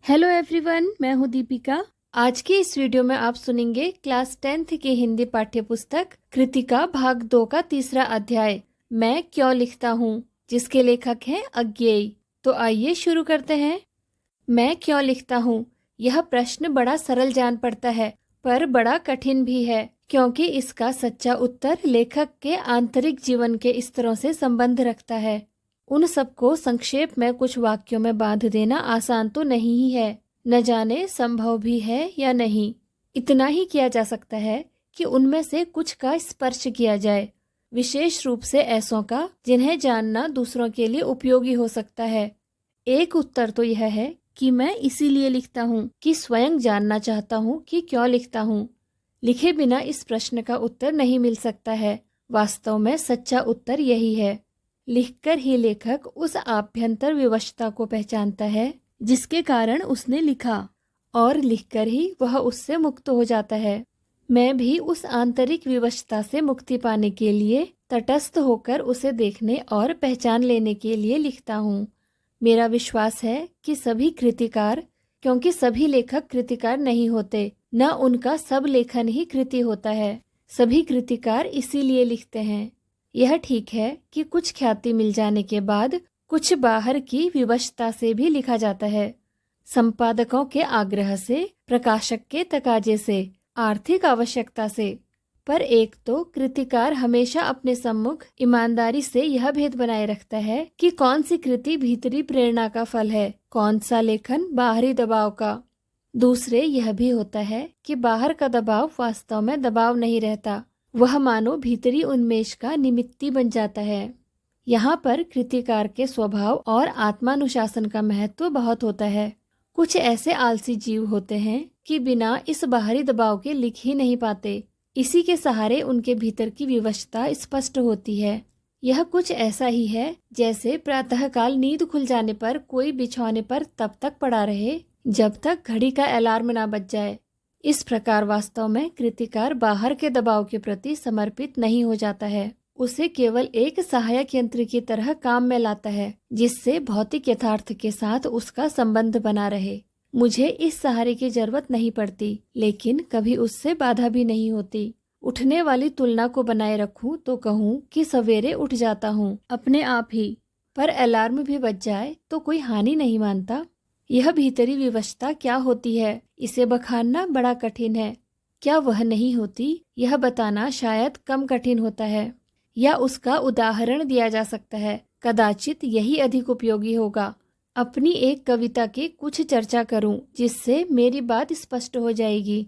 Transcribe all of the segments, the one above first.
Hello everyone, मैं हूँ दीपिका। आज की इस वीडियो में आप सुनेंगे क्लास 10th की हिंदी पाठ्य पुस्तक कृतिका भाग 2 का तीसरा अध्याय मैं क्यों लिखता हूँ, जिसके लेखक हैं अज्ञेय। तो आइए शुरू करते हैं। मैं क्यों लिखता हूँ, यह प्रश्न बड़ा सरल जान पड़ता है, पर बड़ा कठिन भी है, क्योंकि इसका सच्चा उत्तर लेखक के आंतरिक जीवन के स्तरों से संबंध रखता है। उन सबको संक्षेप में कुछ वाक्यों में बांध देना आसान तो नहीं ही है, न जाने संभव भी है या नहीं। इतना ही किया जा सकता है कि उनमें से कुछ का स्पर्श किया जाए, विशेष रूप से ऐसों का जिन्हें जानना दूसरों के लिए उपयोगी हो सकता है। एक उत्तर तो यह है कि मैं इसीलिए लिखता हूँ कि स्वयं जानना चाहता हूँ कि क्यों लिखता हूँ। लिखे बिना इस प्रश्न का उत्तर नहीं मिल सकता है। वास्तव में सच्चा उत्तर यही है। लिखकर ही लेखक उस आभ्यंतर विवशता को पहचानता है जिसके कारण उसने लिखा, और लिखकर ही वह उससे मुक्त हो जाता है। मैं भी उस आंतरिक विवशता से मुक्ति पाने के लिए, तटस्थ होकर उसे देखने और पहचान लेने के लिए लिखता हूँ। मेरा विश्वास है कि सभी कृतिकार, क्योंकि सभी लेखक कृतिकार नहीं होते, न उनका सब लेखन ही कृति होता है, सभी कृतिकार इसीलिए लिखते हैं। यह ठीक है कि कुछ ख्याति मिल जाने के बाद कुछ बाहर की विवशता से भी लिखा जाता है, संपादकों के आग्रह से, प्रकाशक के तकाजे से, आर्थिक आवश्यकता से। पर एक तो कृतिकार हमेशा अपने सम्मुख ईमानदारी से यह भेद बनाए रखता है कि कौन सी कृति भीतरी प्रेरणा का फल है, कौन सा लेखन बाहरी दबाव का। दूसरे यह भी होता है कि बाहर का दबाव वास्तव में दबाव नहीं रहता, वह मानो भीतरी उन्मेष का निमित्ती बन जाता है। यहाँ पर कृतिकार के स्वभाव और आत्मानुशासन का महत्व बहुत होता है। कुछ ऐसे आलसी जीव होते हैं कि बिना इस बाहरी दबाव के लिख ही नहीं पाते। इसी के सहारे उनके भीतर की विवशता स्पष्ट होती है। यह कुछ ऐसा ही है जैसे प्रातःकाल नींद खुल जाने पर कोई बिछौने पर तब तक पड़ा रहे जब तक घड़ी का अलार्म ना बज जाए। इस प्रकार वास्तव में कृतिकार बाहर के दबाव के प्रति समर्पित नहीं हो जाता है, उसे केवल एक सहायक यंत्र की तरह काम में लाता है, जिससे भौतिक यथार्थ के साथ उसका संबंध बना रहे। मुझे इस सहारे की जरूरत नहीं पड़ती, लेकिन कभी उससे बाधा भी नहीं होती। उठने वाली तुलना को बनाए रखूं तो कहूं कि सवेरे उठ जाता हूं अपने आप ही, पर अलार्म भी बज जाए तो कोई हानि नहीं मानता। यह भीतरी विवशता क्या होती है, इसे बखानना बड़ा कठिन है। क्या वह नहीं होती, यह बताना शायद कम कठिन होता है। या उसका उदाहरण दिया जा सकता है, कदाचित यही अधिक उपयोगी होगा। अपनी एक कविता की कुछ चर्चा करूं, जिससे मेरी बात स्पष्ट हो जाएगी।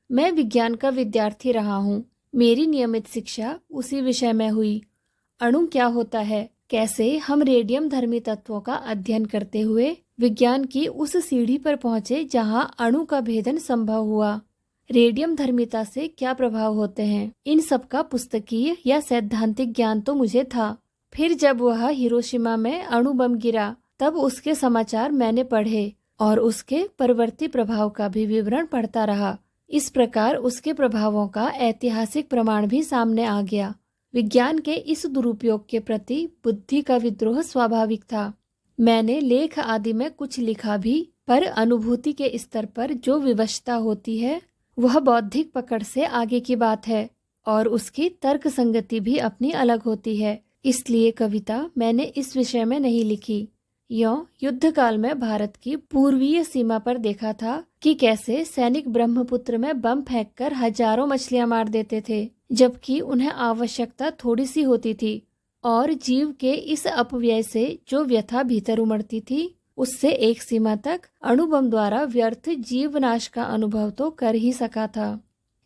मैं विज्ञान का विद्यार्थी रहा हूं, मेरी नियमित शिक्षा उसी विषय में हुई। अणु क्या होता है, कैसे हम रेडियम धर्मी तत्वों का अध्ययन करते हुए विज्ञान की उस सीढ़ी पर पहुंचे जहां अणु का भेदन संभव हुआ। रेडियम धर्मिता से क्या प्रभाव होते हैं, इन सब का पुस्तकीय या सैद्धांतिक ज्ञान तो मुझे था। फिर जब वह हिरोशिमा में अणु बम गिरा, तब उसके समाचार मैंने पढ़े और उसके परवर्ती प्रभाव का भी विवरण पढ़ता रहा। इस प्रकार उसके प्रभावों का ऐतिहासिक प्रमाण भी सामने आ गया। विज्ञान के इस दुरुपयोग के प्रति बुद्धि का विद्रोह स्वाभाविक था। मैंने लेख आदि में कुछ लिखा भी, पर अनुभूति के स्तर पर जो विवशता होती है वह बौद्धिक पकड़ से आगे की बात है, और उसकी तर्क संगति भी अपनी अलग होती है। इसलिए कविता मैंने इस विषय में नहीं लिखी। यों युद्ध काल में भारत की पूर्वीय सीमा पर देखा था कि कैसे सैनिक ब्रह्मपुत्र में बम फेंककर हजारों मछलियां मार देते थे, जबकि उन्हें आवश्यकता थोड़ी सी होती थी, और जीव के इस अपव्यय से जो व्यथा भीतर उमड़ती थी, उससे एक सीमा तक अणुबम द्वारा व्यर्थ जीव नाश का अनुभव तो कर ही सका था।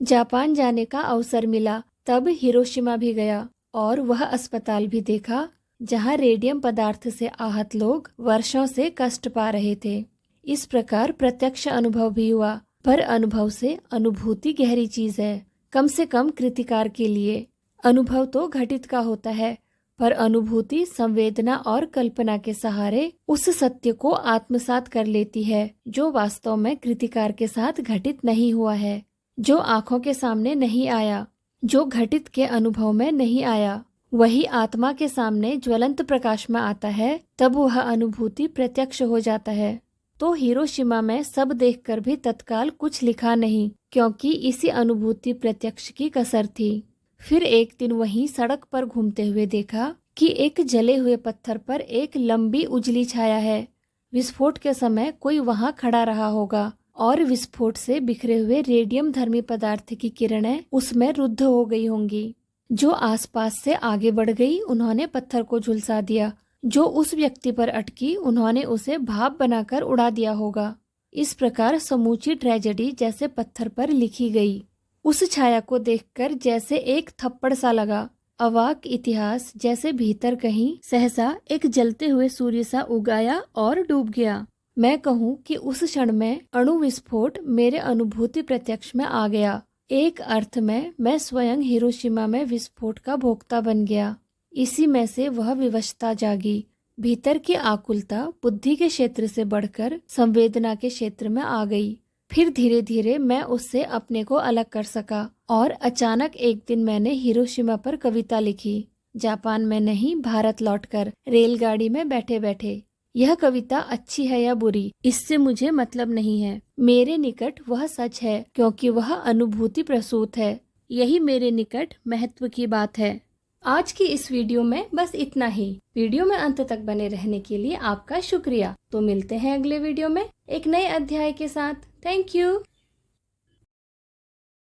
जापान जाने का अवसर मिला, तब हिरोशिमा भी गया और वह अस्पताल भी देखा जहां रेडियम पदार्थ से आहत लोग वर्षों से कष्ट पा रहे थे। इस प्रकार प्रत्यक्ष अनुभव भी हुआ, पर अनुभव से अनुभूति गहरी चीज है, कम से कम कृतिकार के लिए। अनुभव तो घटित का होता है, पर अनुभूति संवेदना और कल्पना के सहारे उस सत्य को आत्मसात कर लेती है जो वास्तव में कृतिकार के साथ घटित नहीं हुआ है, जो आंखों के सामने नहीं आया, जो घटित के अनुभव में नहीं आया। वही आत्मा के सामने ज्वलंत प्रकाश में आता है, तब वह अनुभूति प्रत्यक्ष हो जाता है। तो हिरोशिमा में सब देखकर भी तत्काल कुछ लिखा नहीं, क्योंकि इसी अनुभूति प्रत्यक्ष की कसर थी। फिर एक दिन वहीं सड़क पर घूमते हुए देखा कि एक जले हुए पत्थर पर एक लंबी उजली छाया है। विस्फोट के समय कोई वहां खड़ा रहा होगा और विस्फोट से बिखरे हुए रेडियम धर्मी पदार्थ की किरणें उसमें रुद्ध हो गई होंगी। जो आसपास से आगे बढ़ गई, उन्होंने पत्थर को झुलसा दिया। जो उस व्यक्ति पर अटकी, उन्होंने उसे भाप बनाकर उड़ा दिया होगा। इस प्रकार समूची ट्रेजेडी जैसे पत्थर पर लिखी गई। उस छाया को देखकर जैसे एक थप्पड़ सा लगा। अवाक इतिहास जैसे भीतर कहीं सहसा एक जलते हुए सूर्य सा उगाया और डूब गया। मैं कहूँ कि उस क्षण में अणु विस्फोट मेरे अनुभूति प्रत्यक्ष में आ गया। एक अर्थ में मैं स्वयं हिरोशिमा में विस्फोट का भोक्ता बन गया। इसी में से वह विवशता जागी। भीतर की आकुलता बुद्धि के क्षेत्र से बढ़कर संवेदना के क्षेत्र में आ गई। फिर धीरे धीरे मैं उससे अपने को अलग कर सका और अचानक एक दिन मैंने हिरोशिमा पर कविता लिखी। जापान में नहीं, भारत लौटकर रेलगाड़ी में बैठे बैठे। यह कविता अच्छी है या बुरी, इससे मुझे मतलब नहीं है। मेरे निकट वह सच है, क्योंकि वह अनुभूति प्रसूत है। यही मेरे निकट महत्व की बात है। आज की इस वीडियो में बस इतना ही। वीडियो में अंत तक बने रहने के लिए आपका शुक्रिया। तो मिलते हैं अगले वीडियो में एक नए अध्याय के साथ। Thank you.